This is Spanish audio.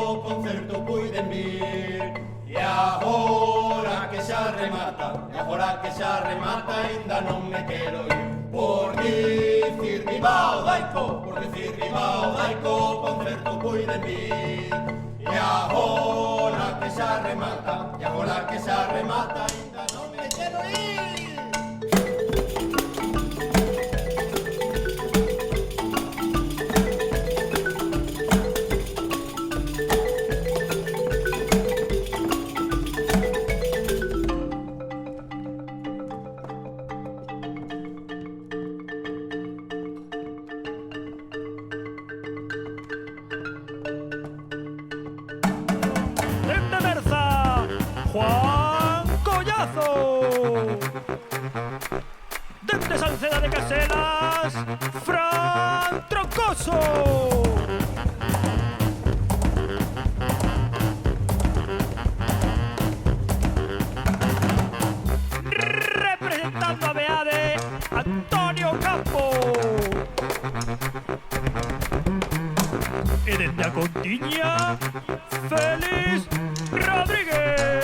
o concerto puiden vir. E agora que xa remata, ainda non me quero ir. Por dicir viva o Daico, o concerto puiden vir. E agora que xa remata, ainda non me quero ir. Juan Collazo. Desde Salceda de Caselas, Fran Troncoso. Representando a Beade, Antonio Campo. Y desde a Contiña, Félix Rodríguez.